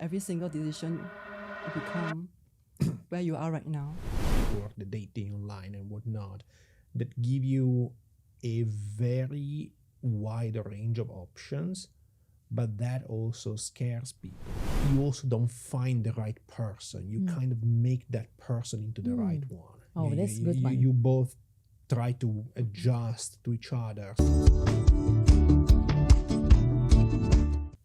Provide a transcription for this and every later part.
every single decision to become where you are right now? Or the dating online and whatnot that give you a very wide range of options, but that also scares people. You also don't find the right person. You kind of make that person into the right one. Oh, that's a good one. You both try to adjust to each other.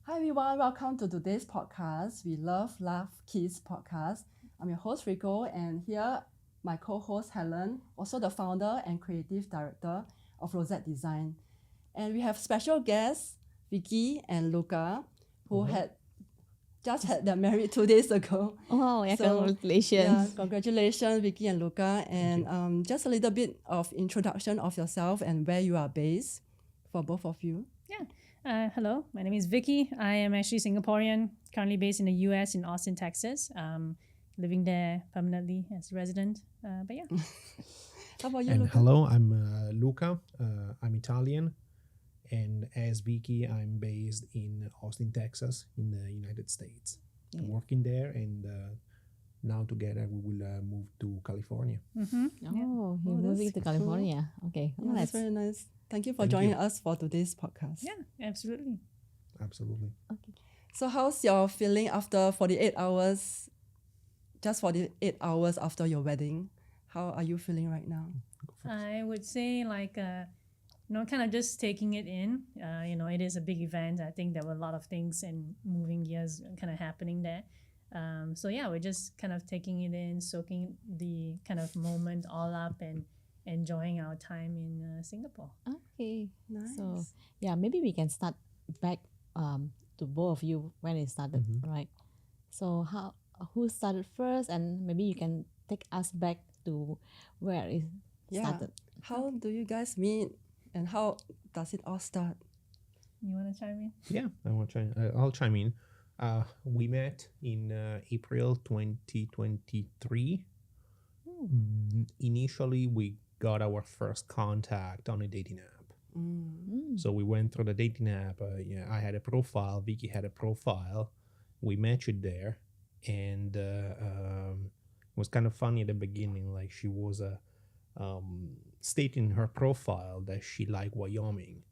Hi everyone, welcome to today's podcast. We Love, Laugh, Kiss podcast. I'm your host Reiko, and here my co-host Helen, also the founder and creative director of Rosette Designs. And we have special guests, Vicki and Luca, who had just had their marriage 2 days ago. Oh, yeah, So, congratulations. Yeah, congratulations, Vicki and Luca. And just a little bit of introduction of yourself and where you are based for both of you. Yeah. Hello, my name is Vicki. I am actually Singaporean, currently based in the US in Austin, Texas. Living there permanently as a resident. But yeah. How about you, And Luca? hello, I'm Luca. I'm Italian. And as Vicky, I'm based in Austin, Texas, in the United States. I'm working there, and now together we will move to California. Mm-hmm. Oh, you're Oh, moving that's to cool. California. Okay. Yeah, that's very nice. Thank you for Thank joining you. us for today's podcast. Yeah, absolutely. Absolutely. So how's your feeling after 48 hours, just 48 hours after your wedding? How are you feeling right now? I would say kind of just taking it in. It is a big event. I think there were a lot of things and moving gears kind of happening there. We're just kind of taking it in, soaking the kind of moment all up and enjoying our time in Singapore. Okay. Nice. So, yeah, maybe we can start back to both of you when it started, right? So, who started first, and maybe you can take us back to where it started. How do you guys meet and how does it all start? You want to chime in? Yeah, I'll chime in. We met in April 2023. Initially, we got our first contact on a dating app. So we went through the dating app. I had a profile. Vicky had a profile. We matched there, and it was kind of funny at the beginning. Like, she was stating in her profile that she liked Wyoming,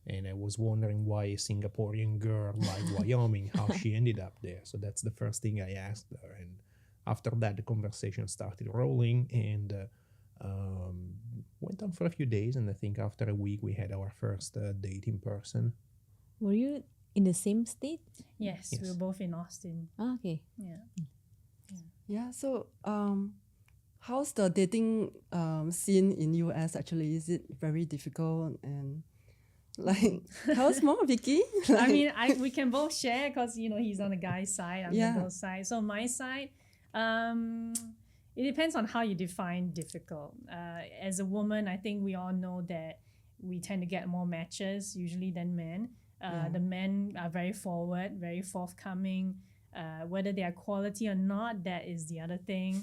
and I was wondering why a Singaporean girl liked Wyoming, how she ended up there. So that's the first thing I asked her, and after that the conversation started rolling, and went on for a few days, and I think after a week we had our first date in person. Were you in the same state? Yes, we Yes. were both in Austin. Oh, okay. Yeah. Yeah, so how's the dating scene in US actually? Is it very difficult and how's more, Vicky? I mean, we can both share because he's on the guy's side, I'm Yeah. on both sides. So my side, it depends on how you define difficult. As a woman, I think we all know that we tend to get more matches usually than men. The men are very forward, very forthcoming. Whether they are quality or not, that is the other thing.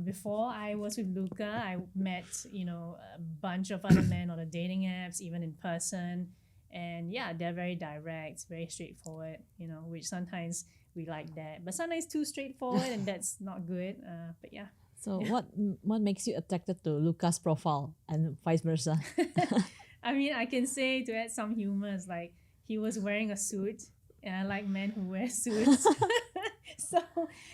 Before I was with Luca, I met a bunch of other men on the dating apps, even in person, and yeah, they're very direct, very straightforward. Which sometimes we like that, but sometimes too straightforward, and that's not good. But yeah. So, what makes you attracted to Luca's profile and vice versa? I mean, I can say, to add some humor, it's like he was wearing a suit, and I like men who wear suits.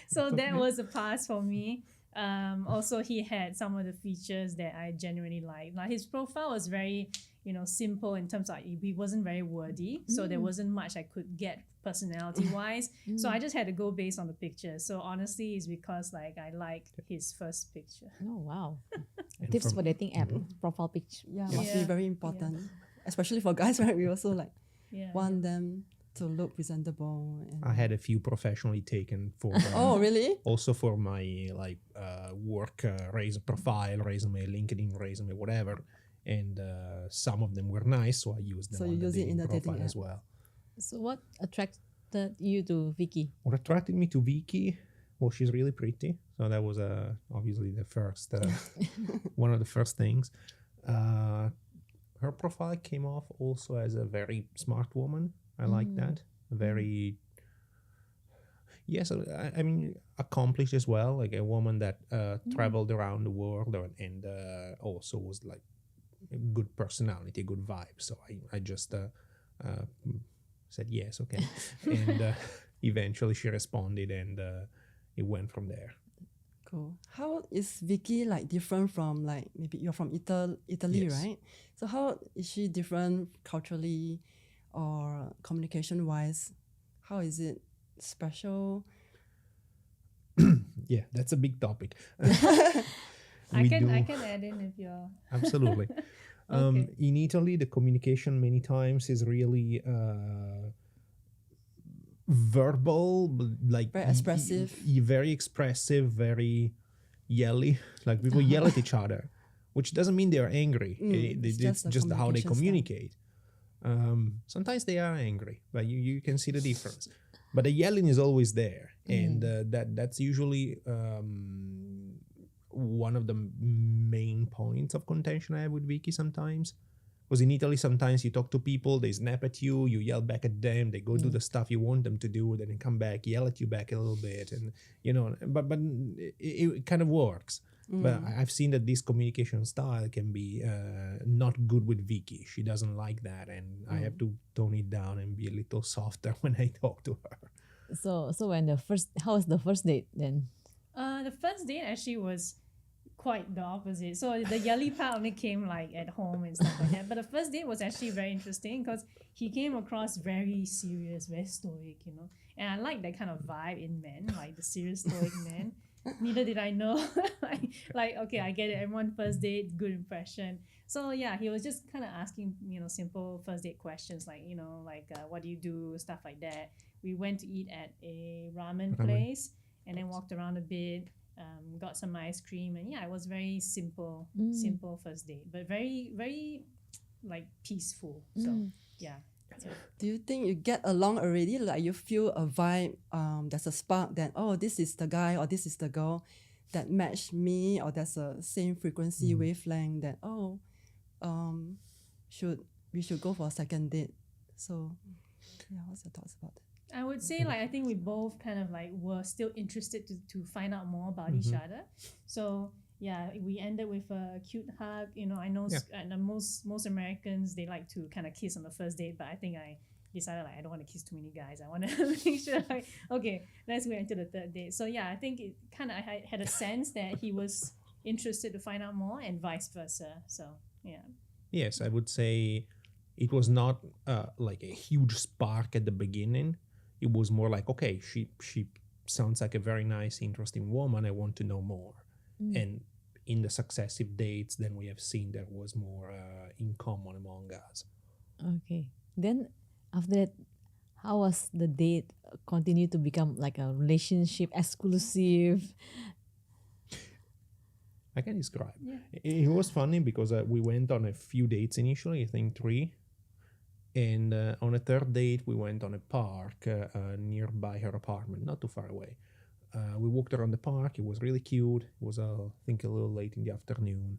so that was a pass for me. Also, he had some of the features that I genuinely like. Now, his profile was very, simple in terms of he wasn't very wordy, so there wasn't much I could get personality-wise. So I just had to go based on the picture. So honestly, it's because I liked his first picture. Oh, wow. And Tips for dating app, profile picture. Yeah, must be Yeah. very important. Especially for guys, right? We also Yeah. want them to look presentable. And I had a few professionally taken for oh, really? also for my work profile, resume, LinkedIn resume, whatever. And some of them were nice, so I used them So on you the use it in dating the dating profile as app. well. So, what attracted you to Vicky? What attracted me to Vicky? Well, she's really pretty, so that was obviously the first one of the first things. Her profile came off also as a very smart woman. I like that. Very Yes, I mean accomplished as well, like a woman that traveled around the world and also was like a good personality, a good vibe. So I just said yes, okay, and eventually she responded, and it went from there. Cool. How is Vicky like different from like maybe you're from Italy, Yes. right? So how is she different culturally or communication wise? How is it special? Yeah, that's a big topic. I We can do- add in if you're Absolutely. Okay. In Italy, the communication many times is really verbal, like Very expressive. very expressive, very yelly. Like people yell at each other, which doesn't mean they are angry. It's just It's a just how they communication style. communicate. Sometimes they are angry, but you can see the difference. But the yelling is always there, and that's usually one of the main points of contention I have with Vicky sometimes. Because in Italy, sometimes you talk to people, they snap at you, you yell back at them, they go do the stuff you want them to do, then they come back, yell at you back a little bit, and but it kind of works. But I've seen that this communication style can be not good with Vicky. She doesn't like that, and I have to tone it down and be a little softer when I talk to her. So when how was the first date then? The first date actually was quite the opposite. So the yelly part only came like at home and stuff like that. But the first date was actually very interesting because he came across very serious, very stoic, And I like that kind of vibe in men, like the serious stoic men. Neither did I know. like, okay, I get it. Everyone first date, good impression. So yeah, he was just kind of asking, simple first date questions like, what do you do, stuff like that. We went to eat at a ramen place and then walked around a bit. Got some ice cream, and yeah, it was very simple first date, but very, very like peaceful. So yeah. Do you think you get along already? Like you feel a vibe, there's a spark that, oh, this is the guy or this is the girl that match me, or there's a same frequency wavelength that, we should go for a second date. So yeah, what's your thoughts about that? I would say I think we both kind of were still interested to find out more about each other. So yeah, we ended with a cute hug. I know most Americans, they like to kind of kiss on the first date, but I think I decided I don't want to kiss too many guys. I want to make sure okay, let's wait until the third date. So yeah, I think it kind of I had a sense that he was interested to find out more and vice versa. So yeah. Yes, I would say it was not like a huge spark at the beginning. It was more like, okay, she sounds like a very nice, interesting woman. I want to know more. And in the successive dates, then we have seen there was more in common among us. Okay. Then after that, how was the date continue to become like a relationship, exclusive? I can describe. Yeah. It was funny because we went on a few dates initially, I think 3. And on a third date, we went on a park nearby her apartment, not too far away. We walked around the park. It was really cute. It was, I think, a little late in the afternoon.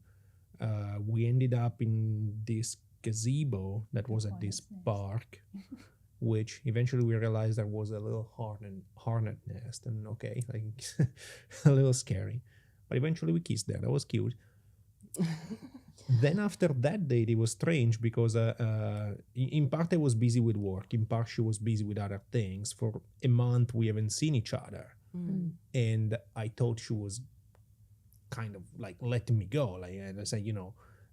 We ended up in this gazebo that was at this park, which eventually we realized there was a little hornet nest. And okay, like a little scary. But eventually we kissed there. That was cute. Then after that date, it was strange because in part I was busy with work, in part she was busy with other things. For a month we haven't seen each other, and I thought she was kind of like letting me go. Like I said,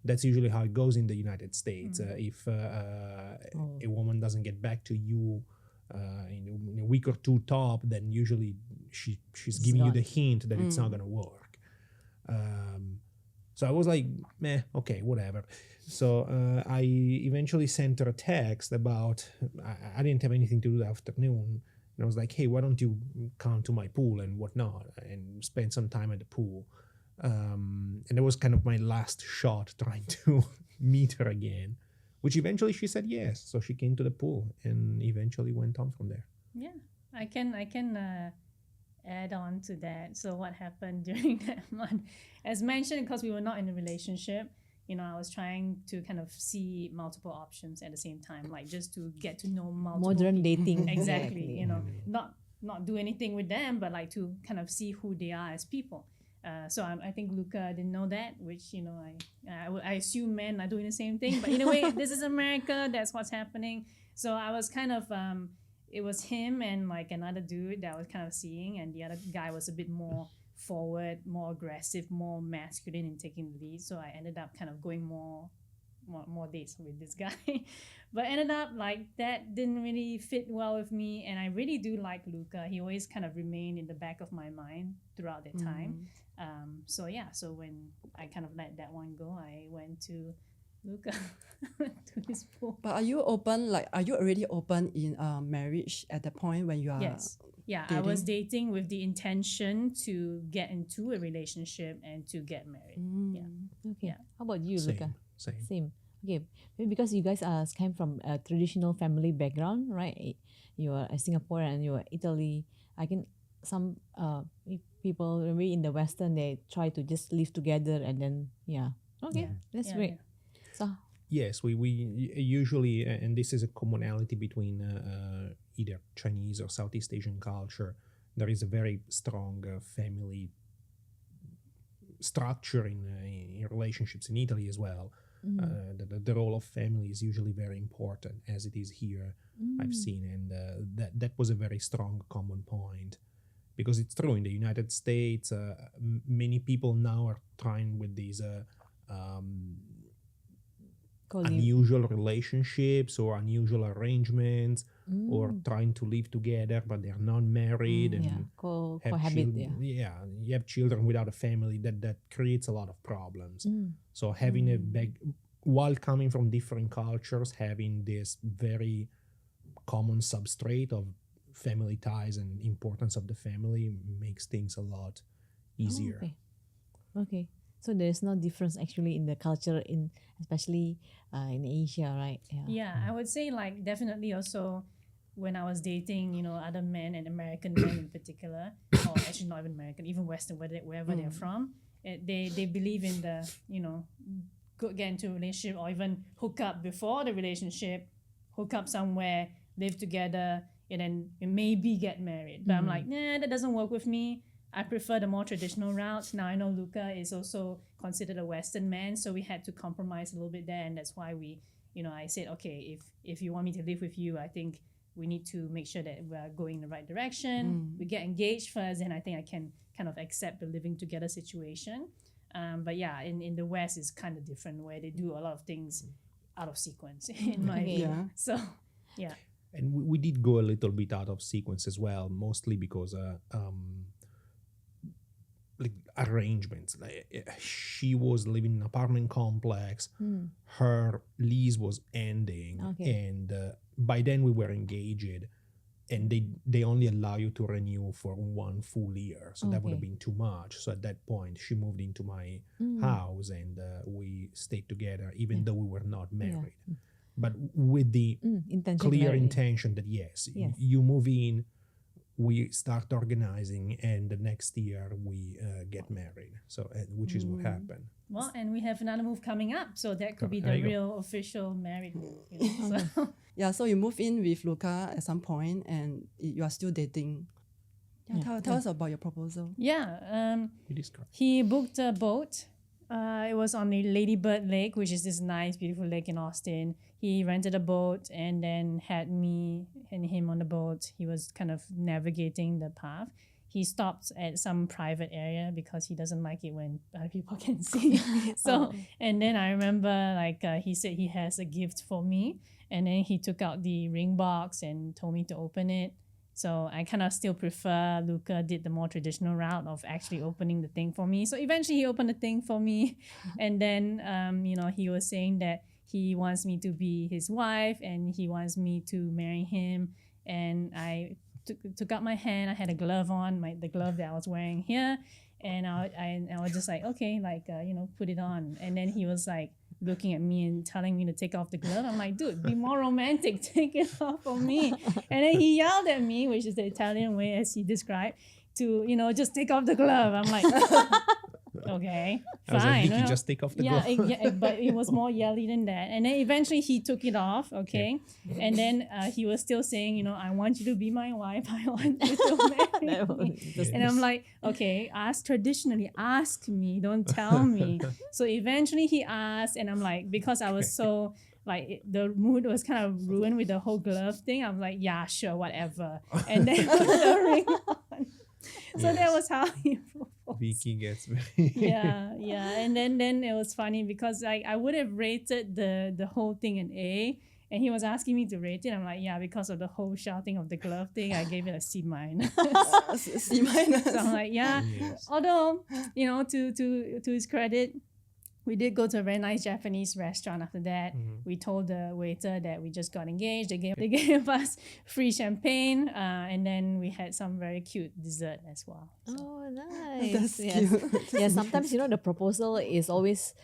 that's usually how it goes in the United States. If a woman doesn't get back to you in a week or two top, then usually she's giving you the hint that it's not gonna work. So I was like, meh, okay, whatever. So I eventually sent her a text about, I didn't have anything to do that afternoon. And I was like, hey, why don't you come to my pool and whatnot and spend some time at the pool? And it was kind of my last shot trying to meet her again, which eventually she said yes. So she came to the pool and eventually went on from there. Yeah, I can add on to that. So what happened during that month? As mentioned, because we were not in a relationship, I was trying to kind of see multiple options at the same time, like just to get to know multiple Modern dating. exactly, not not do anything with them, but like to kind of see who they are as people. So I think Luca didn't know that, which, you know, I assume men are doing the same thing. But in a way, this is America. That's what's happening. So I was kind of, it was him and like another dude that I was kind of seeing. And the other guy was a bit more forward, more aggressive, more masculine in taking the lead. So I ended up kind of going more dates with this guy. But ended up like that didn't really fit well with me. And I really do like Luca. He always kind of remained in the back of my mind throughout that time. So when I kind of let that one go, I went to Luca to his pool. But are you open, like, are you already open in marriage at the point when you are Yes. Yeah, dating? I was dating with the intention to get into a relationship and to get married. Yeah. Okay. Yeah. How about you, Luca? Same. Okay, maybe because you guys came from a traditional family background, right? You are a Singaporean and you are Italy. I can some people maybe in the Western they try to just live together and then that's Yeah, great. yeah. So Yes, we usually, and this is a commonality between either Chinese or Southeast Asian culture, there is a very strong family structure in relationships in Italy as well. The role of family is usually very important, as it is here, I've seen, and that was a very strong common point. Because it's true, in the United States, many people now are trying with these unusual relationships or unusual arrangements, or trying to live together but they're not married and have cohabit. children. You have children without a family, that creates a lot of problems. So having a while coming from different cultures, having this very common substrate of family ties and importance of the family makes things a lot easier. Okay. So there's no difference actually in the culture, especially in Asia, right? Yeah, I would say like definitely also when I was dating, you know, other men and American men in particular, or actually not even American, even Western, wherever they're from, they believe in the, you know, get into a relationship or even hook up before the relationship, hook up somewhere, live together, and then maybe get married. But I'm like, nah, that doesn't work with me. I prefer the more traditional route. Now I know Luca is also considered a Western man, so we had to compromise a little bit there, and that's why I said, okay, if you want me to live with you, I think we need to make sure that we're going in the right direction. We get engaged first, and I think I can kind of accept the living together situation. But yeah, in the West, it's kind of different, where they do a lot of things out of sequence, in my view. Yeah. So, yeah. And we did go a little bit out of sequence as well, mostly because like arrangements. Like she was living in an apartment complex. Her lease was ending, and by then we were engaged, and they only allow you to renew for 1 full year, so that would have been too much. So at that point, she moved into my house, and we stayed together, even though we were not married. But with the clear intention that yes, you move in, we start organizing, and the next year we get married. So which is what happened. Well, and we have another move coming up, so that could be the real official married move. You know? So. Yeah, so you move in with Luca at some point and you are still dating. Tell us about your proposal. Yeah, You describe. he booked a boat. It was on the Lady Bird Lake, which is this nice, beautiful lake in Austin. He rented a boat and then had me and him on the boat. He was kind of navigating the path. He stopped at some private area because he doesn't like it when other people can see. And then I remember he said he has a gift for me. And then he took out the ring box and told me to open it. So I kind of still prefer Luca did the more traditional route of actually opening the thing for me. So eventually he opened the thing for me. And then, he was saying that he wants me to be his wife and he wants me to marry him. And I took out my hand. I had a glove on, the glove that I was wearing here. And I was just like, okay, put it on. And then he was like looking at me and telling me to take off the glove. I'm like, dude, be more romantic. Take it off for me. And then he yelled at me, which is the Italian way as he described, to, just take off the glove. I'm like, okay, I was like, fine. Vicki, no. just take off the Yeah, glove. but it was more yelly than that. And then eventually he took it off, okay? And then he was still saying, you know, I want you to be my wife. I want you to marry That was me. just- And I'm like, okay, ask me, don't tell me. So eventually he asked, and I'm like, because I was so like the mood was kind of ruined with the whole glove thing. I'm like, yeah, sure, whatever. And then put the ring on. So that was how he proposed. Vicki gets very Yeah. And then it was funny because I would have rated the whole thing an A, and he was asking me to rate it. I'm like, yeah, because of the whole shouting of the glove thing, I gave it a C minus. C minus. So I'm like, yeah. Yes. Although, you know, to his credit, we did go to a very nice Japanese restaurant after that. We told the waiter that we just got engaged. They gave us free champagne, and then we had some very cute dessert as well. So. Oh, nice. That's yes. cute. Yeah, sometimes, you know, the proposal is always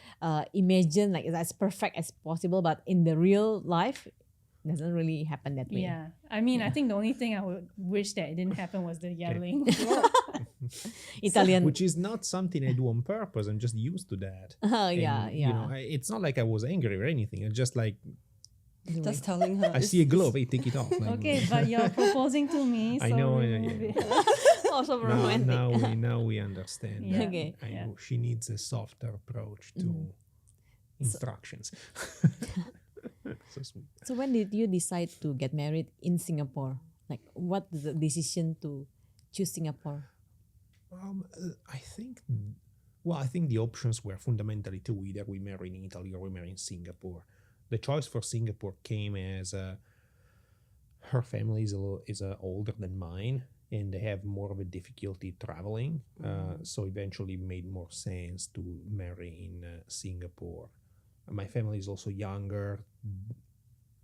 imagined like as perfect as possible, but in the real life, it doesn't really happen that way. Yeah, I mean, I think the only thing I would wish that it didn't happen was the yelling. Italian. Which is not something I do on purpose. I'm just used to that. Yeah. You know, it's not like I was angry or anything. It's just like Just telling her. I see a glove, hey, take it off. Like, Okay, but you're proposing to me, so I know, remove yeah. it. Also romantic. now we understand. Yeah. Okay. I know she needs a softer approach to instructions. So sweet. So when did you decide to get married in Singapore? Like, what the decision to choose Singapore? I think the options were fundamentally two: either we marry in Italy or we marry in Singapore. The choice for Singapore came as her family is older than mine, and they have more of a difficulty traveling. So eventually, it made more sense to marry in Singapore. My family is also younger.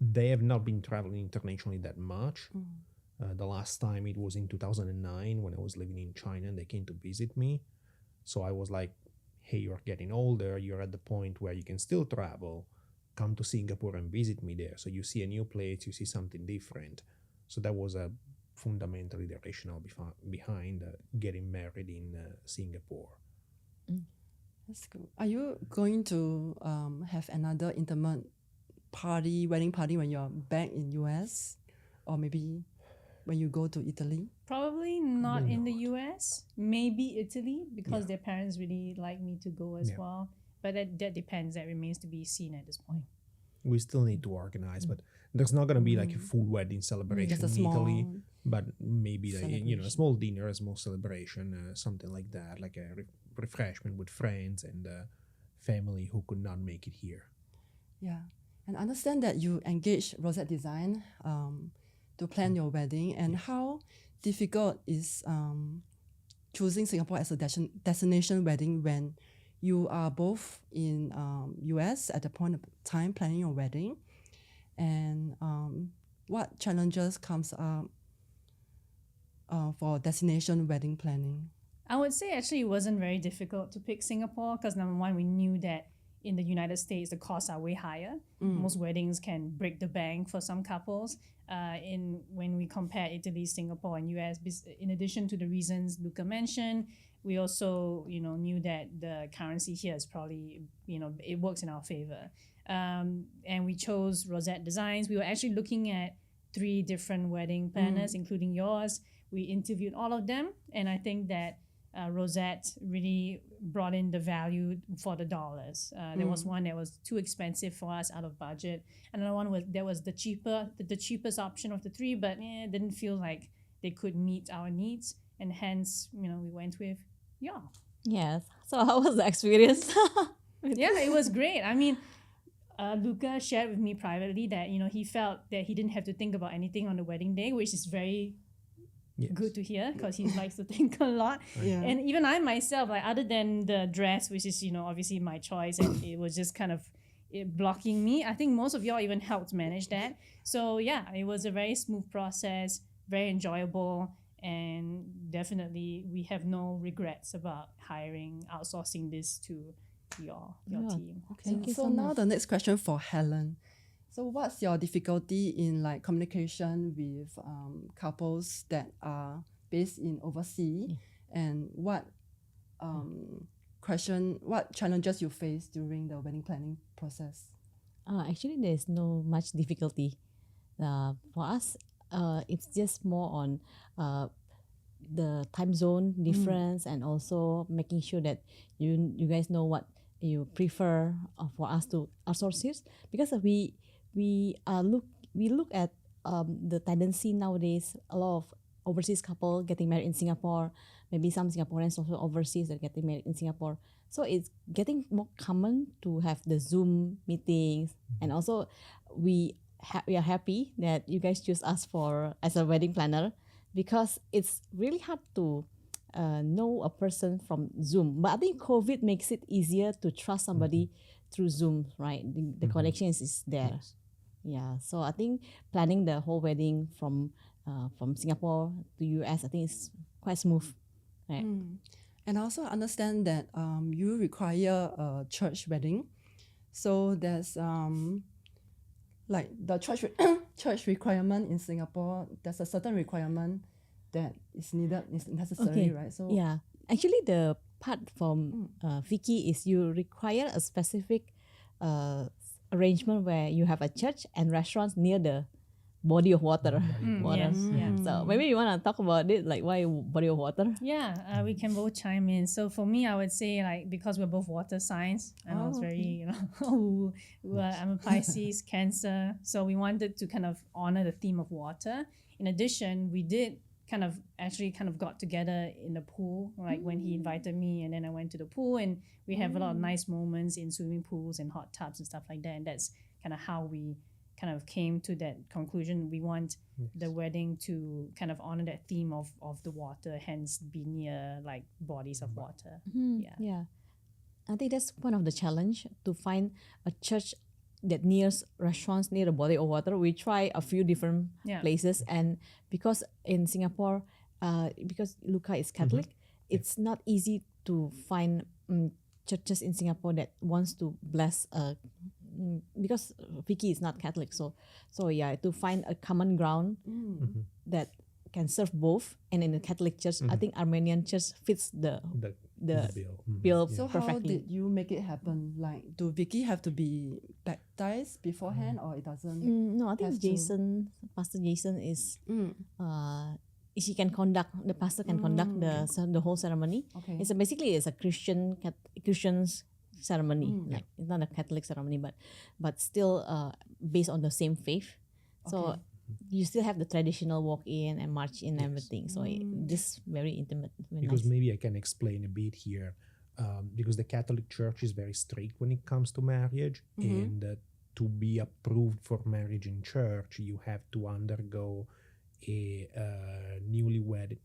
They have not been traveling internationally that much. The last time it was in 2009 when I was living in China and they came to visit me. So I was like, hey, you're getting older. You're at the point where you can still travel. Come to Singapore and visit me there. So you see a new place, you see something different. So that was fundamentally the rationale behind getting married in Singapore. That's good. Are you going to have another intimate wedding party when you're back in US? Or maybe when you go to Italy? Probably not in the US. Maybe Italy, because their parents really like me to go as well. But that depends. That remains to be seen at this point. We still need to organize, but there's not going to be like a full wedding celebration Just a in Italy. small But maybe like, a celebration. small dinner, a small celebration, something like that, like a refreshment with friends and family who could not make it here. Yeah. And I understand that you engaged Rosette Design to plan your wedding. And how difficult is choosing Singapore as a destination wedding when you are both in US at the point of time planning your wedding? And what challenges comes up for destination wedding planning? I would say actually it wasn't very difficult to pick Singapore because number one, we knew that in the United States the costs are way higher. Most weddings can break the bank for some couples. When we compare Italy, Singapore, and US, in addition to the reasons Luca mentioned, we also knew that the currency here is probably it works in our favor. And we chose Rosette Designs. We were actually looking at 3 different wedding planners, including yours. We interviewed all of them, and I think that Rosette really brought in the value for the dollars. There was one that was too expensive for us, out of budget. Another one was the cheapest option of the 3, but didn't feel like they could meet our needs, and hence we went with y'all. Yes. So how was the experience? Yeah, it was great. I mean, Luca shared with me privately that he felt that he didn't have to think about anything on the wedding day, which is very good to hear because he likes to think a lot. Yeah. And even I myself, like other than the dress, which is obviously my choice, and it was just kind of blocking me, I think most of y'all even helped manage that. So yeah, it was a very smooth process, very enjoyable, and definitely we have no regrets about outsourcing this to your team. Okay. Thank you so so now much. the next question for Helen. So what's your difficulty in communication with couples that are based in overseas, and what question, what challenges you face during the wedding planning process? Actually, there's no much difficulty. For us, it's just more on the time zone difference and also making sure that you guys know what you prefer for us to outsource it, because we look at the tendency nowadays. A lot of overseas couple getting married in Singapore, maybe some Singaporeans also overseas that getting married in Singapore. So it's getting more common to have the Zoom meetings, and also we are happy that you guys choose us as a wedding planner, because it's really hard to know a person from Zoom. But I think COVID makes it easier to trust somebody through Zoom, right? The connection is there. Yes. Yeah. So I think planning the whole wedding from Singapore to US, I think it's quite smooth, right? And I also understand that you require a church wedding. So there's like the church requirement in Singapore, there's a certain requirement that is needed, is necessary, right? So yeah, actually the part from Vicki is you require a specific arrangement where you have a church and restaurants near the body of water. Yes, yeah. So maybe you want to talk about it, like why body of water? Yeah, we can both chime in. So for me, I would say, like, because we're both water signs, and I was very, I'm a Pisces, Cancer, so we wanted to kind of honor the theme of water. In addition, we did kind of got together in the pool, like when he invited me, and then I went to the pool, and we have a lot of nice moments in swimming pools and hot tubs and stuff like that. And that's kind of how we kind of came to that conclusion. We want the wedding to kind of honor that theme of the water, hence be near like bodies of water. Yeah. I think that's one of the challenge, to find a church that nears restaurants near the body of water. We try a few different places, and because in Singapore, because Luca is Catholic, it's not easy to find churches in Singapore that wants to bless because Vicki is not Catholic, so yeah, to find a common ground that can serve both. And in the Catholic church, I think Armenian church fits the bill So perfectly. how did you make it happen? Like, do Vicki have to be baptized beforehand, or it doesn't? No, I think Pastor Jason is he can conduct, the pastor can conduct the whole ceremony. Okay. It's basically a Christian's ceremony, like it's not a Catholic ceremony, but still based on the same faith. So you still have the traditional walk in and march in, everything. So this very intimate. Very Because nice. maybe I can explain a bit here, because the Catholic Church is very strict when it comes to marriage, and to be approved for marriage in church, you have to undergo a newlywed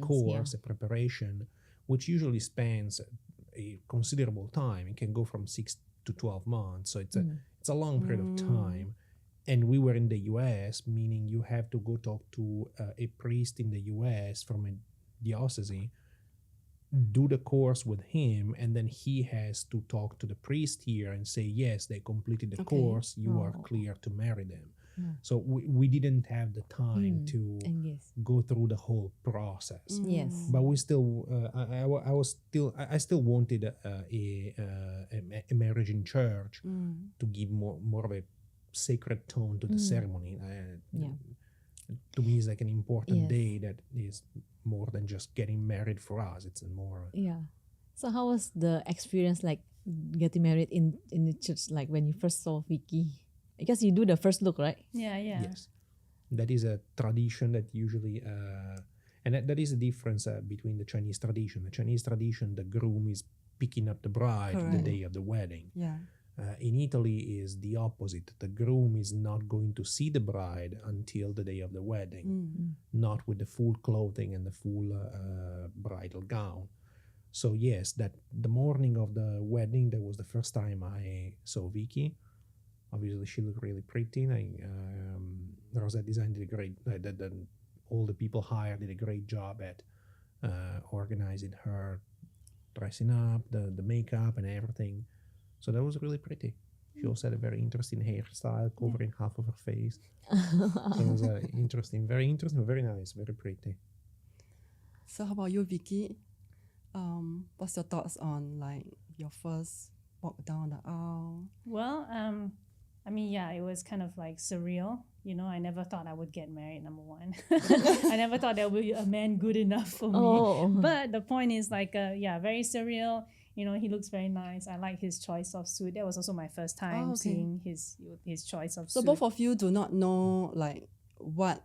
course, a preparation, which usually spans a considerable time. It can go from 6 to 12 months, so it's a long period of time. And we were in the US, meaning you have to go talk to a priest in the US from a diocese, do the course with him, and then he has to talk to the priest here and say, yes, they completed the course, you are clear to marry them. So we didn't have the time to go through the whole process. Yes. But we still, I still wanted a marriage in church to give more of a sacred tone to the ceremony. To me, it's like an important day that is more than just getting married for us. It's more. So how was the experience, like getting married in the church, like when you first saw Vicki? Because you do the first look, right? Yeah. Yes, that is a tradition that usually, and that is the difference between the Chinese tradition. The Chinese tradition, the groom is picking up the bride the day of the wedding. Yeah. In Italy is the opposite. The groom is not going to see the bride until the day of the wedding, not with the full clothing and the full bridal gown. So yes, that the morning of the wedding, that was the first time I saw Vicki. Obviously, she looked really pretty. Rosette Designs did a great. All the people hired did a great job at organizing her, dressing up, the makeup and everything. So that was really pretty. She also had a very interesting hairstyle covering half of her face. So it was interesting, very nice, very pretty. So how about you, Vicki? What's your thoughts on like your first walk down the aisle? Well, I mean, yeah, it was kind of like surreal. You know, I never thought I would get married, number one. I never thought there would be a man good enough for me. Oh. But the point is like, yeah, very surreal. You know, he looks very nice. I like his choice of suit. That was also my first time Oh, okay. seeing his choice of So suit. both of you do not know like what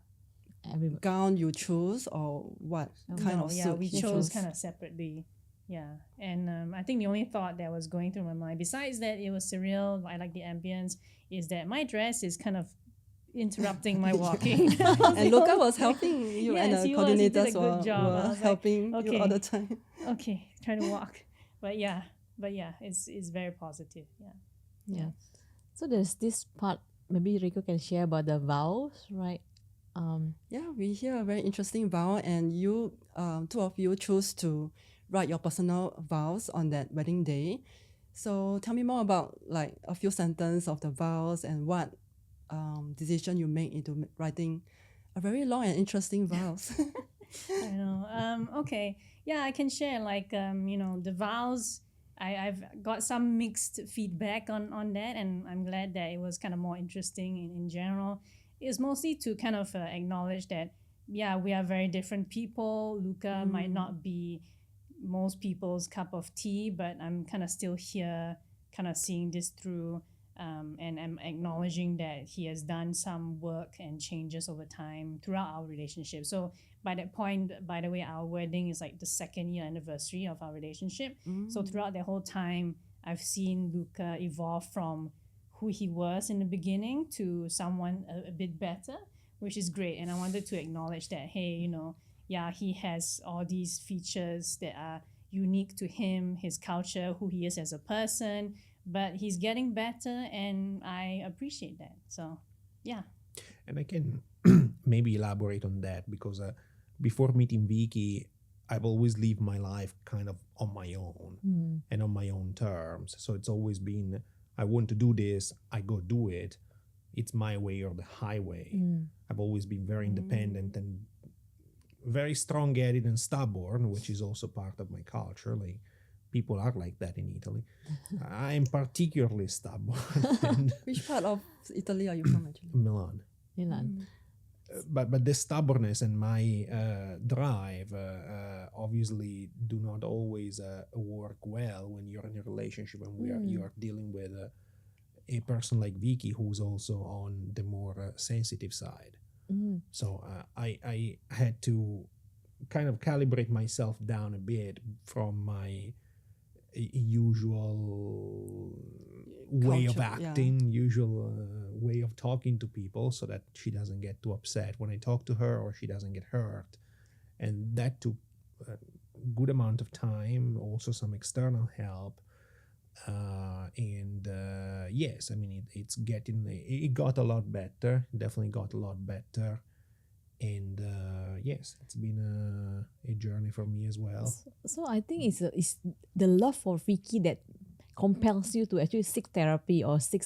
Everybody. gown you choose or what kind No, of yeah, suit we he chose chose. kind of separately. Yeah, and I think the only thought that was going through my mind, besides that it was surreal, I like the ambience, is that my dress is kind of interrupting my walking. And Luca was helping you, and Yes, the he was. He did a coordinators good job. I were was like, helping you all okay. the time. Okay, trying to walk, but yeah, it's very positive. Yeah. Yeah. So there's this part, maybe Rico can share about the vows, right? Yeah, we hear a very interesting vow, and you, two of you, choose to write your personal vows on that wedding day. So tell me more about like a few sentences of the vows and what decision you make into writing a very long and interesting vows. I know. Okay. Yeah, I can share like the vows. I've got some mixed feedback on that, and I'm glad that it was kind of more interesting in general. It's mostly to kind of acknowledge that, yeah, we are very different people. Luca might not be most people's cup of tea, but I'm kind of still here, kind of seeing this through. And I'm acknowledging that he has done some work and changes over time throughout our relationship. So by that point, by the way, our wedding is like the 2nd year anniversary of our relationship. So throughout the whole time, I've seen Luca evolve from who he was in the beginning to someone a bit better, which is great. And I wanted to acknowledge that, hey, yeah, he has all these features that are unique to him, his culture, who he is as a person, but he's getting better, and I appreciate that. So, yeah. And I can maybe elaborate on that because before meeting Vicky, I've always lived my life kind of on my own and on my own terms. So it's always been, I want to do this, I go do it. It's my way or the highway. I've always been very independent and very strong-headed and stubborn, which is also part of my culture. Like, people are like that in Italy. I'm particularly stubborn. And Which part of Italy are you from actually? Milan. Milan. But the stubbornness and my drive obviously do not always work well when you're in a relationship and you are dealing with a person like Vicky who's also on the more sensitive side. So I had to kind of calibrate myself down a bit from my usual way of Culture, yeah. acting, usual way of talking to people, so that she doesn't get too upset when I talk to her or she doesn't get hurt. And that took a good amount of time, also some external help. Yes, I mean, it got a lot better, definitely got a lot better. And yes, it's been a journey for me as well. So I think it's the love for Vicky that compels you to actually seek therapy or seek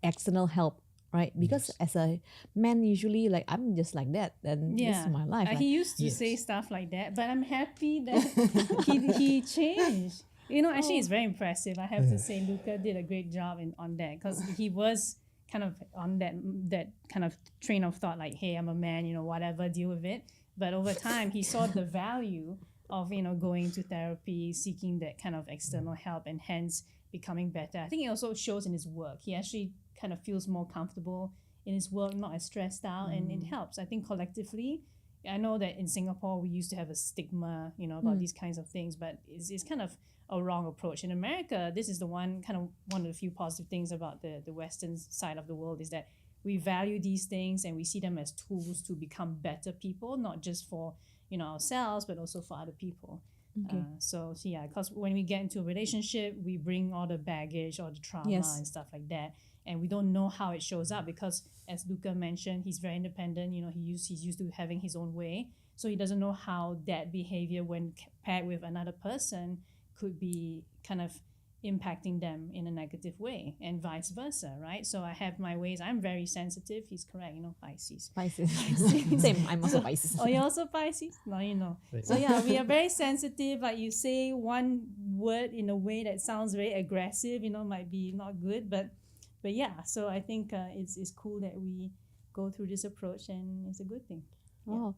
external help, right? Because as a man, usually like I'm just like that, and this is my life. He used to say stuff like that, but I'm happy that he changed. Actually, it's very impressive. I have to say, Luca did a great job on that, because he was kind of on that kind of train of thought, like, hey, I'm a man, whatever, deal with it. But over time, he saw the value of going to therapy, seeking that kind of external help, and hence becoming better. I think it also shows in his work. He actually kind of feels more comfortable in his work, not as stressed out, and it helps. I think collectively, I know that in Singapore we used to have a stigma, about these kinds of things, but it's kind of a wrong approach. In America, this is one of the few positive things about the Western side of the world, is that we value these things and we see them as tools to become better people, not just for ourselves, but also for other people. Okay. So yeah, because when we get into a relationship, we bring all the baggage or the trauma and stuff like that, and we don't know how it shows up, because as Luca mentioned, he's very independent. He's used to having his own way, so he doesn't know how that behavior, when paired with another person, could be kind of impacting them in a negative way, and vice versa, right? So I have my ways. I'm very sensitive. He's correct, Pisces. Pisces. Same. I'm also Pisces. Oh, you're also Pisces? No, So yeah, we are very sensitive. Like you say one word in a way that sounds very aggressive, might be not good, but yeah. So I think it's cool that we go through this approach, and it's a good thing. Wow.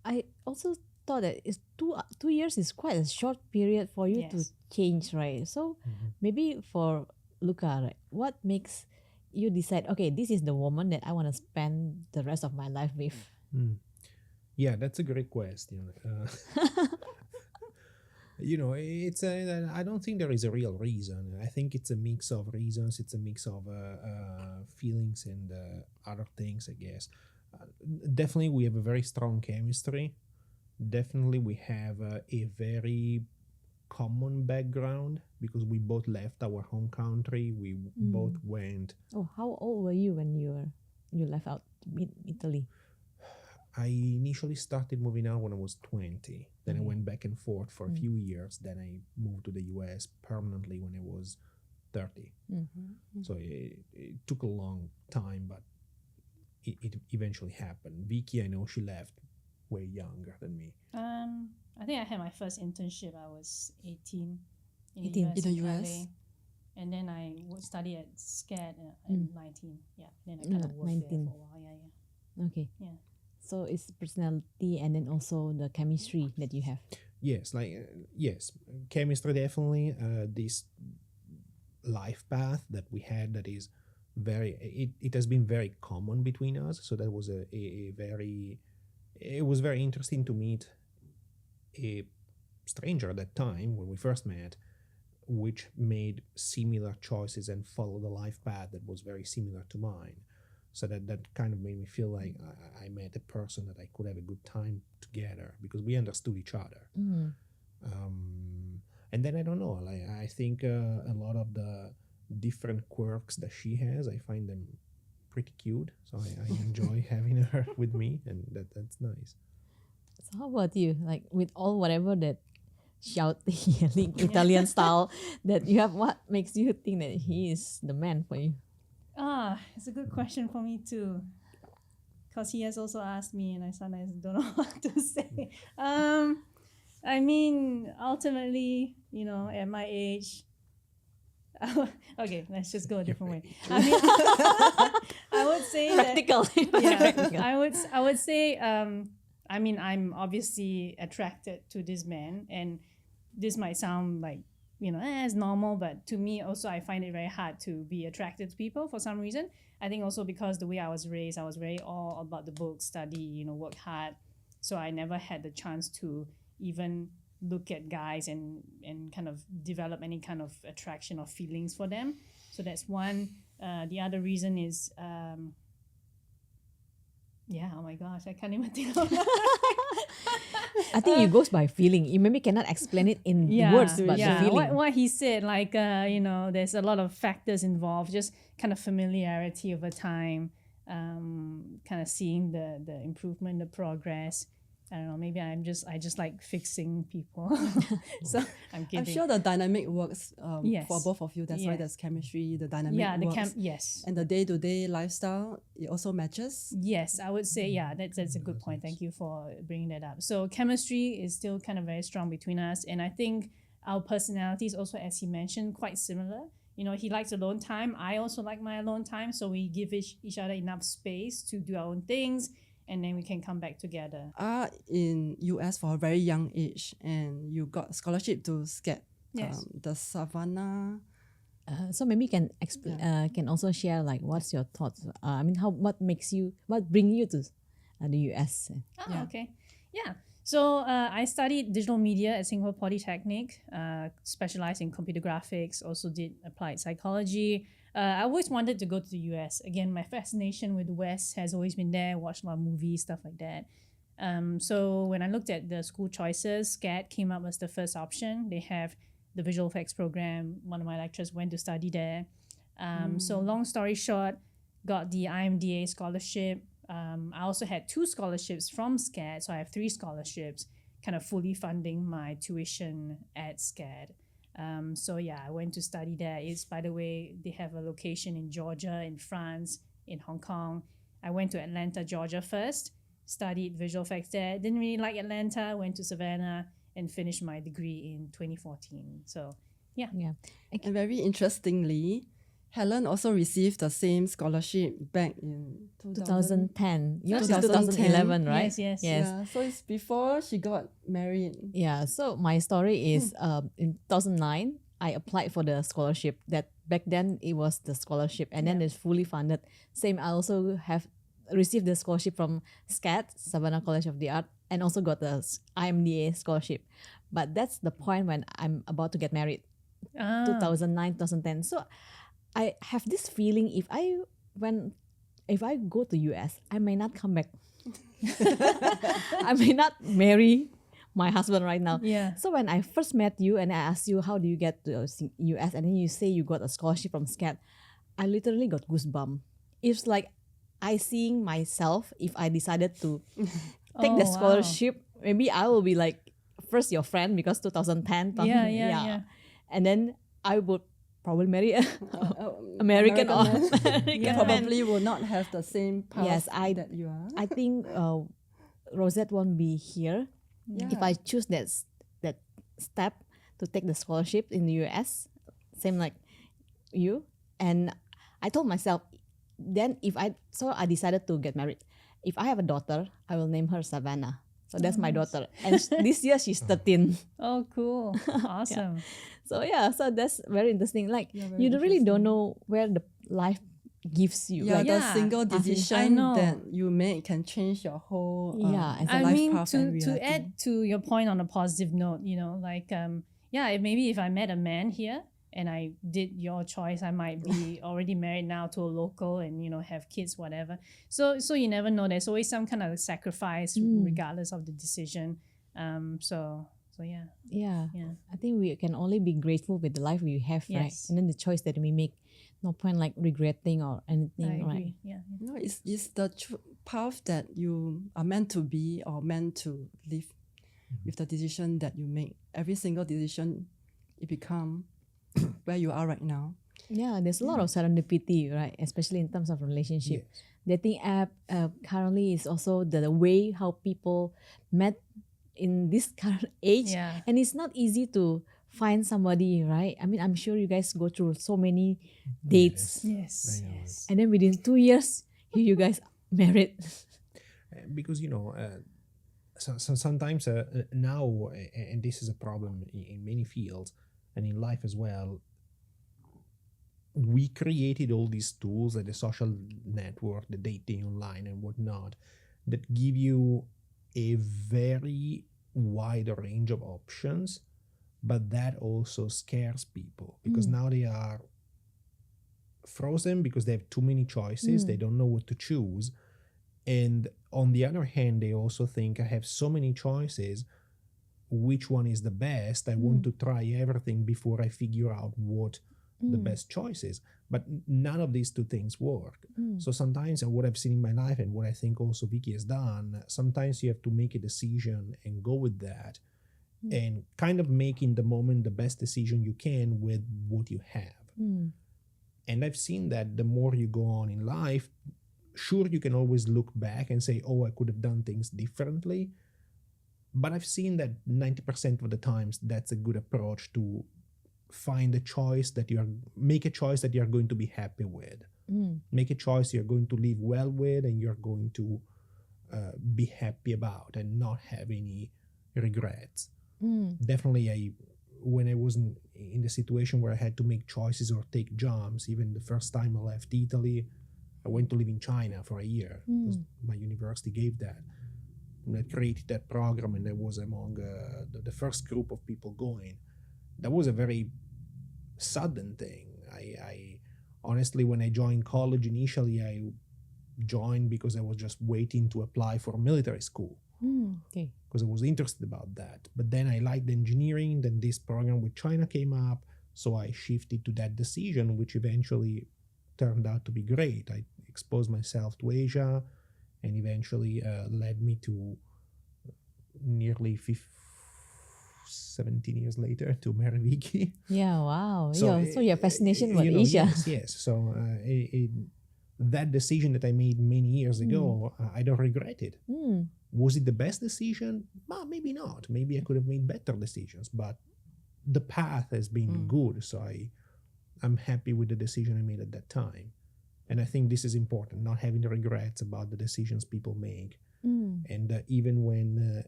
I also thought that it's 2 years is quite a short period for you to Yes. change, right? So maybe for Luca, right, what makes you decide, okay, this is the woman that I want to spend the rest of my life with? Yeah, that's a great question. It's I don't think there is a real reason. I think it's a mix of reasons. It's a mix of feelings and other things, I guess. Definitely, we have a very strong chemistry. Definitely, we have a very common background because we both left our home country. We both went. Oh, how old were you when you left out Italy? I initially started moving out when I was 20. Then I went back and forth for a few years. Then I moved to the US permanently when I was 30. So it took a long time, but it eventually happened. Vicki, I know she left way younger than me. I think I had my first internship. I was 18 in 18. the US. In the LA. US? And then I would study at SCAD at 19. Yeah. Then I kind of worked 19. there for a while. Yeah. Okay. Yeah. So it's personality and then also the chemistry that you have. Yes, yes, chemistry definitely. This life path that we had that is it has been very common between us. So that was it was very interesting to meet a stranger at that time when we first met, which made similar choices and followed a life path that was very similar to mine. So that kind of made me feel like I met a person that I could have a good time together because we understood each other. And then I don't know, I think a lot of the different quirks that she has, I find them pretty cute. So I enjoy having her with me, and that's nice. So how about you? Like with all whatever that shouting, yelling Italian style that you have, what makes you think that he is the man for you? It's a good question for me too. Because he has also asked me, and I sometimes don't know what to say. I mean, ultimately, at my age, okay, let's just go a different way. I mean, I would say Practical. Practical. I would say, I mean, I'm obviously attracted to this man, and this might sound like, as normal, but to me also, I find it very hard to be attracted to people for some reason. I think also because the way I was raised, I was very all about the book, study, work hard. So I never had the chance to even look at guys and kind of develop any kind of attraction or feelings for them. So that's one. The other reason is, oh my gosh, I can't even think of it. I think it goes by feeling. You maybe cannot explain it in words, but the feeling. What he said, like, there's a lot of factors involved, just kind of familiarity over time, kind of seeing the improvement, the progress. I don't know, maybe I just like fixing people. So I'm kidding. I'm sure the dynamic works Yes. for both of you. That's why Yes. there's chemistry, the dynamic works. Yes. And the day-to-day lifestyle, it also matches. Yes, I would say, that's a good point. Thank you for bringing that up. So chemistry is still kind of very strong between us. And I think our personalities also, as he mentioned, quite similar. He likes alone time. I also like my alone time. So we give each other enough space to do our own things, and then we can come back together. In US for a very young age, and you got scholarship to SCAD, Yes. the Savannah. So maybe you can explain. Can also share like what's your thoughts? I mean, what bring you to the US? Yeah. Okay. Yeah. So I studied digital media at Singapore Polytechnic, specialized in computer graphics, also did applied psychology. I always wanted to go to the US. Again, my fascination with the West has always been there, watched a lot of movies, stuff like that. So when I looked at the school choices, SCAD came up as the first option. They have the visual effects program. One of my lecturers went to study there. So long story short, got the IMDA scholarship. I also had 2 scholarships from SCAD, so I have 3 scholarships, kind of fully funding my tuition at SCAD. So yeah, I went to study there. It's, by the way, they have a location in Georgia, in France, in Hong Kong. I went to Atlanta, Georgia first, studied visual effects there. Didn't really like Atlanta, went to Savannah and finished my degree in 2014. So yeah. And very interestingly, Helen also received the same scholarship back in 2010. Yours is 2010. 2011, right? Yes. Yeah, so it's before she got married. Yeah, so my story is in 2009, I applied for the scholarship. That back then it was the scholarship, and then it's fully funded. Same, I also have received the scholarship from SCAD, Savannah College of the Art, and also got the IMDA scholarship. But that's the point when I'm about to get married, 2009, 2010. So I have this feeling if I go to US, I may not come back. I may not marry my husband right now. Yeah. So when I first met you and I asked you how do you get to US, and then you say you got a scholarship from SCAD, I literally got goosebumps. It's like I seeing myself if I decided to take the wow. scholarship. Maybe I will be like first your friend because 2010. Yeah. And then I would probably marry a American or man. American You man. probably will not have the same path Yes, that you are. I think Rosette won't be here Yeah. if I choose that step to take the scholarship in the US. Same like you. And I told myself, then I decided to get married. If I have a daughter, I will name her Savannah. So that's my daughter. And this year she's 13. Oh, cool. Awesome. So yeah, so that's very interesting. Like Yeah, very you really interesting. don't know where the life gives you. Yeah, Like, the Yeah, single I decision know. that you make can change your whole Yeah, life I path and to reality. add to your point on a positive note, like maybe if I met a man here and I did your choice, I might be already married now to a local and have kids, whatever. So you never know. There's always some kind of sacrifice regardless of the decision. So yeah. yeah. Yeah. I think we can only be grateful with the life we have, right? Yes. And then the choice that we make. No point like regretting or anything, I right? agree. Yeah. No, it's the path that you are meant to be or meant to live with the decision that you make. Every single decision, it become where you are right now. Yeah, there's a lot of serendipity, right? Especially in terms of relationship. Yes. Dating app currently is also the way how people met in this current age. Yeah. And it's not easy to find somebody, right? I mean, I'm sure you guys go through so many dates. Yes. I know. Yes. And then within 2 years, you guys married. Because so sometimes now, and this is a problem in many fields and in life as well, we created all these tools like the social network, the dating online and whatnot, that give you a very wide range of options, but that also scares people because now they are frozen because they have too many choices. They don't know what to choose. And on the other hand, they also think, I have so many choices, which one is the best? I want to try everything before I figure out what the best choice is. But none of these two things work. So sometimes, and what I've seen in my life and what I think also Vicki has done, sometimes you have to make a decision and go with that and kind of make in the moment the best decision you can with what you have. And I've seen that the more you go on in life, sure, you can always look back and say, oh, I could have done things differently. But I've seen that 90% of the times that's a good approach to find a choice that make a choice that you're going to be happy with. Make a choice you're going to live well with and you're going to be happy about and not have any regrets. Definitely, when I was in the situation where I had to make choices or take jobs, even the first time I left Italy, I went to live in China for a year because my university gave that. And I created that program, and I was among the first group of people going. That was a very sudden thing. I honestly, when I joined college initially, I joined because I was just waiting to apply for military school Okay. because I was interested about that. But then I liked engineering. Then this program with China came up, so I shifted to that decision, which eventually turned out to be great. I exposed myself to Asia, and eventually led me to nearly 17 years later to marry Vicki. Yeah, wow. So, So your fascination with Asia. Yes. So that decision that I made many years ago, I don't regret it. Was it the best decision? Well, maybe not. Maybe I could have made better decisions, but the path has been good. So I'm happy with the decision I made at that time. And I think this is important, not having regrets about the decisions people make. And even when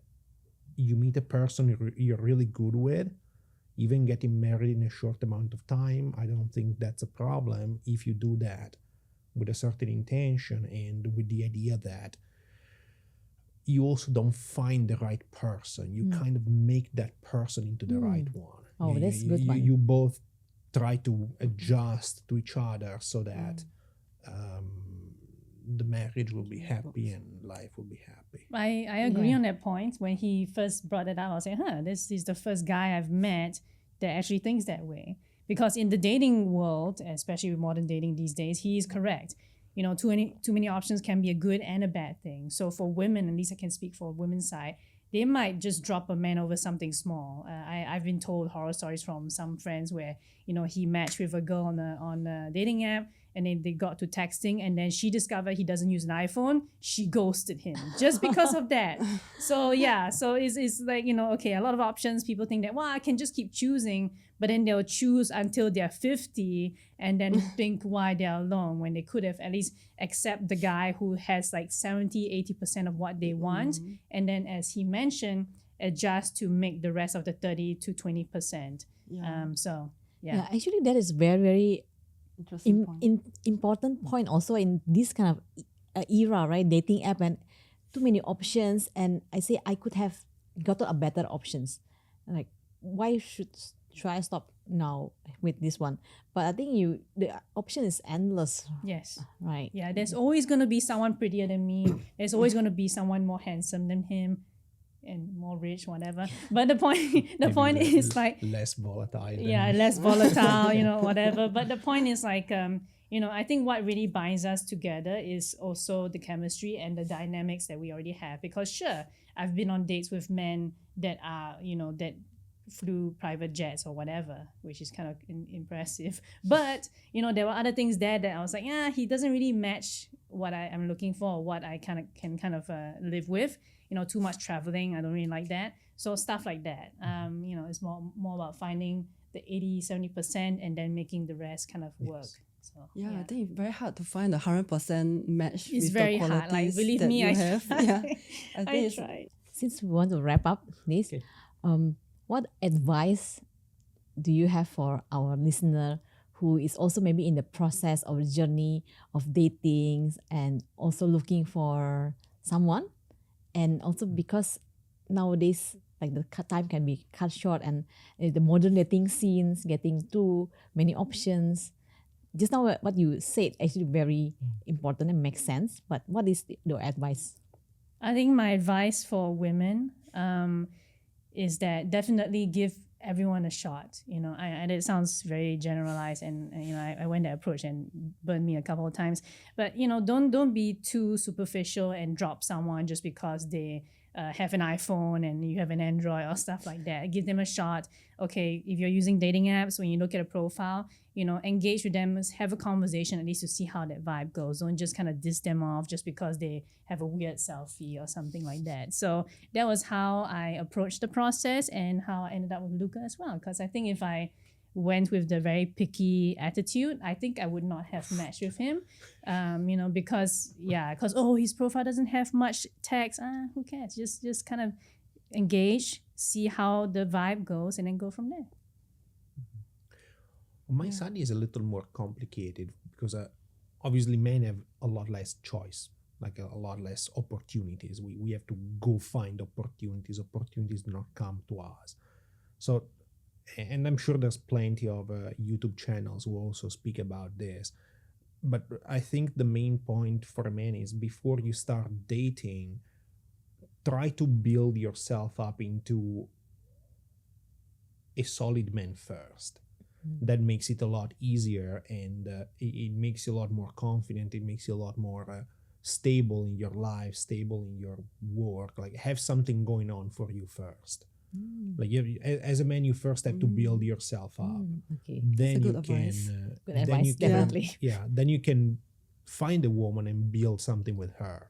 you meet a person you're really good with, even getting married in a short amount of time, I don't think that's a problem if you do that with a certain intention and with the idea that you also don't find the right person. You kind of make that person into the right one. Oh, that's good one. You both try to adjust to each other so that the marriage will be happy and life will be happy. I agree on that point. When he first brought it up, I was like, this is the first guy I've met that actually thinks that way. Because in the dating world, especially with modern dating these days, he is correct. Too many options can be a good and a bad thing. So for women, at least I can speak for women's side, they might just drop a man over something small. I've been told horror stories from some friends where, he matched with a girl on a dating app, and then they got to texting, and then she discovered he doesn't use an iPhone. She ghosted him just because of that. So it's like, okay, a lot of options. People think that, I can just keep choosing, but then they'll choose until they're 50 and then think why they're alone when they could have at least accept the guy who has like 70-80% of what they want. And then, as he mentioned, adjust to make the rest of the 30 to 20%. Yeah, actually that is very, very important point also in this kind of era, right? Dating app and too many options. And I say I could have gotten a better options. Like, why should I stop now with this one? But I think the option is endless. Yes. Right. Yeah, there's always going to be someone prettier than me. There's always going to be someone more handsome than him and more rich, whatever. But the point is like less volatile. Less volatile, whatever. But the point is like, I think what really binds us together is also the chemistry and the dynamics that we already have. Because sure, I've been on dates with men that are, that flew private jets or whatever, which is kind of impressive. But, there were other things there that I was like, he doesn't really match what I'm looking for, or what I can live with. Too much traveling, I don't really like that. So stuff like that. It's more about finding the 80-70% and then making the rest kind of work. So, I think it's very hard to find a 100% match it's with very the hard. qualities Like, believe that me, you I have. tried. I think I tried. Since we want to wrap up this, what advice do you have for our listener who is also maybe in the process of the journey of dating and also looking for someone? And also because nowadays, like the time can be cut short, and the modern dating scenes getting too many options. Just now what you said actually very important and makes sense. But what is your advice? I think my advice for women is that definitely give everyone a shot. And it sounds very generalized, and I went that approach and burned me a couple of times. But don't be too superficial and drop someone just because they have an iPhone and you have an Android or stuff like that. Give them a shot. Okay, if you're using dating apps, when you look at a profile, engage with them, have a conversation at least to see how that vibe goes. Don't just kind of diss them off just because they have a weird selfie or something like that. So that was how I approached the process and how I ended up with Luca as well. Because I think if I went with the very picky attitude, I think I would not have matched with him. Because his profile doesn't have much text. Who cares? Just kind of engage, see how the vibe goes, and then go from there. My side is a little more complicated because obviously men have a lot less choice, like a lot less opportunities. We have to go find opportunities. Opportunities do not come to us. So, and I'm sure there's plenty of YouTube channels who also speak about this. But I think the main point for a man is before you start dating, try to build yourself up into a solid man first. That makes it a lot easier, and it makes you a lot more confident. It makes you a lot more stable in your life, stable in your work. Like, have something going on for you first. Like as a man, you first have to build yourself up. Okay. Then good you advice. can, Good then advice, you can, definitely. then you can find a woman and build something with her.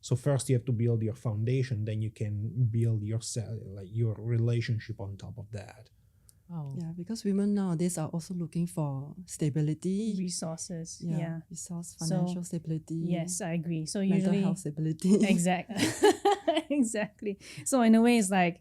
So first you have to build your foundation, then you can build yourself, like your relationship on top of that. Oh. Yeah, because women nowadays are also looking for stability. Resources. Yeah. Resource, So, financial stability. Yes, I agree. So Mental usually health stability. exactly. So in a way, it's like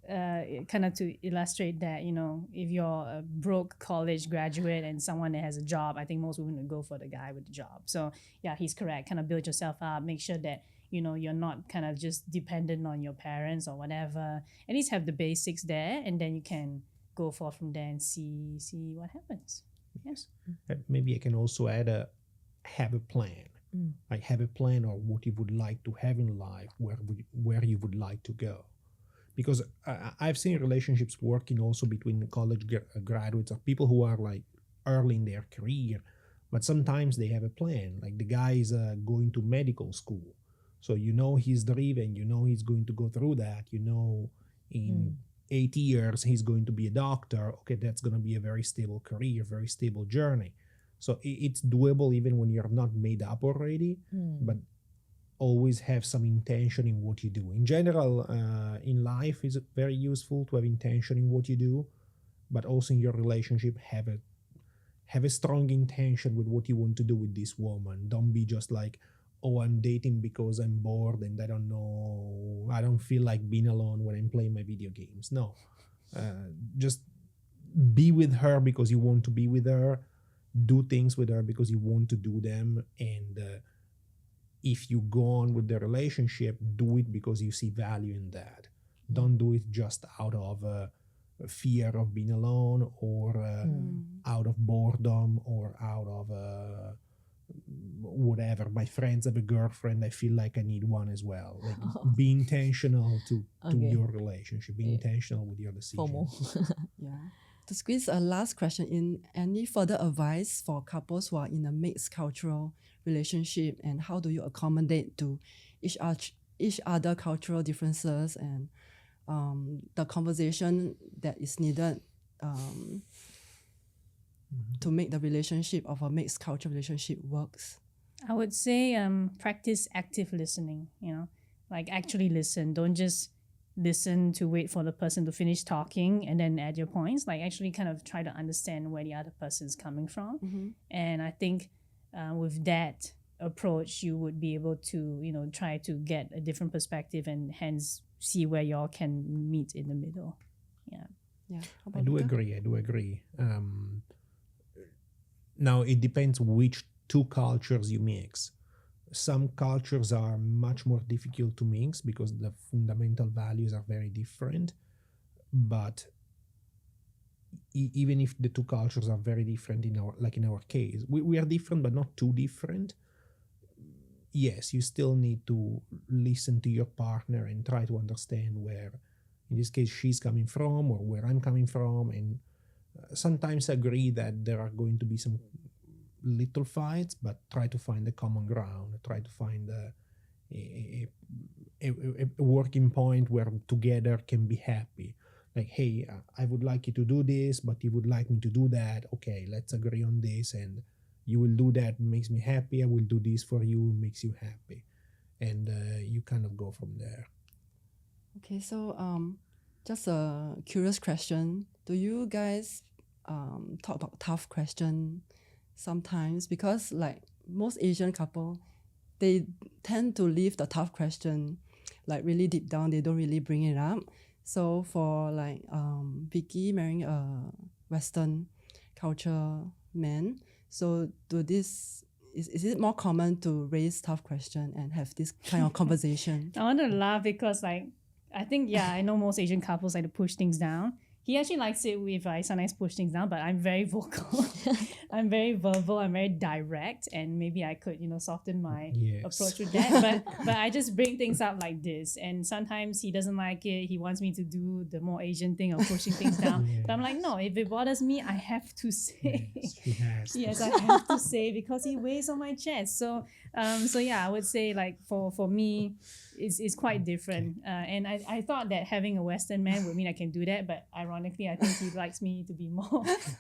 kind of to illustrate that, if you're a broke college graduate and someone that has a job, I think most women would go for the guy with the job. So yeah, he's correct. Kind of build yourself up. Make sure that you're not kind of just dependent on your parents or whatever. At least have the basics there, and then you can go forth from there and see what happens. Yes. Maybe I can also add have a plan. Like have a plan or what you would like to have in life, where you would like to go. Because I've seen relationships working also between college graduates or people who are like early in their career, but sometimes they have a plan. Like the guy is going to medical school, so he's driven, he's going to go through that, in 8 years he's going to be a doctor. Okay, that's going to be a very stable career, very stable journey. So it's doable even when you're not made up already, but always have some intention in what you do. In general, in life, it's very useful to have intention in what you do, but also in your relationship, have a strong intention with what you want to do with this woman. Don't be just like, oh, I'm dating because I'm bored and I don't feel like being alone when I'm playing my video games. No, just be with her because you want to be with her, do things with her because you want to do them, and if you go on with the relationship, do it because you see value in that. Don't do it just out of fear of being alone or out of boredom or out of whatever. My friends have a girlfriend, I feel like I need one as well. Like be intentional to your relationship. Be intentional with your decisions. FOMO. Yeah. To squeeze a last question in, any further advice for couples who are in a mixed cultural relationship, and how do you accommodate to each other cultural differences and the conversation that is needed to make the relationship of a mixed cultural relationship works? I would say practice active listening, like actually listen. Don't just listen to wait for the person to finish talking and then add your points. Like actually kind of try to understand where the other person's coming from. And I think with that approach, you would be able to, try to get a different perspective and hence see where y'all can meet in the middle. Yeah. Yeah. I do agree. Now, it depends which two cultures you mix. Some cultures are much more difficult to mix because the fundamental values are very different. But even if the two cultures are very different in our case, we are different but not too different. Yes, you still need to listen to your partner and try to understand where, in this case, she's coming from or where I'm coming from, and sometimes agree that there are going to be some little fights, but try to find a common ground, try to find a working point where together can be happy. Like, hey, I would like you to do this, but you would like me to do that. Okay, let's agree on this, and you will do that, makes me happy. I will do this for you, makes you happy. And you kind of go from there. Okay, so just a curious question. Do you guys talk about tough question sometimes? Because like most Asian couple, they tend to leave the tough question like really deep down. They don't really bring it up. So for like Vicki marrying a Western culture man, so is it more common to raise tough question and have this kind of conversation? I want to laugh because I think, I know most Asian couples like to push things down. He actually likes it if I sometimes push things down, but I'm very vocal. I'm very verbal. I'm very direct, and maybe I could, soften my approach with that. But I just bring things up like this, and sometimes he doesn't like it. He wants me to do the more Asian thing of pushing things down. But I'm like, no, if it bothers me, I have to say. Yes, I have to say because he weighs on my chest. So, I would say like for me, is quite different. And I thought that having a Western man would mean I can do that, but ironically, I think he likes me to be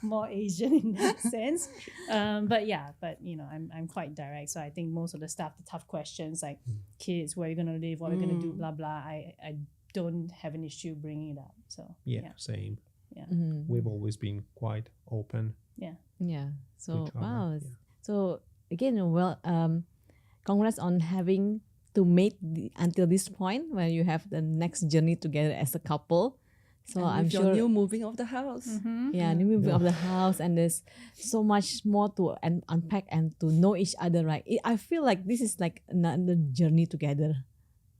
more Asian in that sense. But I'm quite direct. So I think most of the stuff, the tough questions like kids, where are you gonna live, what are we gonna do, blah blah. I don't have an issue bringing it up. So same. Yeah. We've always been quite open. Yeah. So each other, wow. yeah. So again, well, congrats on having to make until this point where you have the next journey together as a couple. So And I'm with your sure. new moving of the house. Yeah, new moving of the house, and there's so much more to unpack and to know each other, right? I feel like this is like another journey together,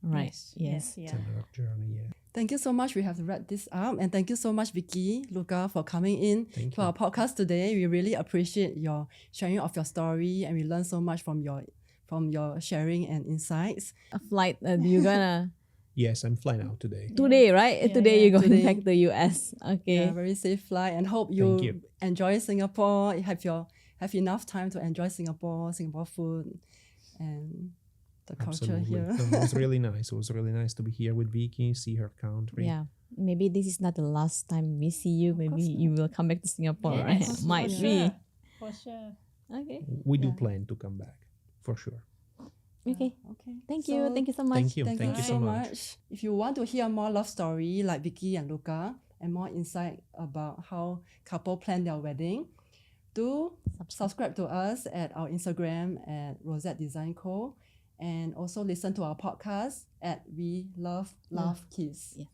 right? Yes. It's another journey, yeah. Thank you so much. We have to wrap this up. And thank you so much, Vicki Luca, for coming in Thank to you. our podcast today. We really appreciate your sharing of your story, and we learn so much from your sharing and insights. A flight, you're gonna Yes, I'm flying out today. today, right? Yeah, Today yeah. you're going Today. back to the US. Okay. Yeah, very safe flight, and hope Thank you you. enjoy Singapore. Have enough time to enjoy Singapore food, and the culture Absolutely. here. No, it was really nice. It was really nice to be here with Vicki, see her country. Yeah. Maybe this is not the last time we see you. Maybe course you will come back to Singapore, right? Yes, Might for be. sure. For sure. Okay. We do Yeah. plan to come back, for sure. Okay. Okay. Thank you. Thank you so much. Thank you. Thank Thank you you so so much. much. If you want to hear more love story like Vicki and Luca and more insight about how couple plan their wedding, do subscribe to us at our Instagram at Rosette Design Co. And also listen to our podcast at We Love Kiss. Yeah.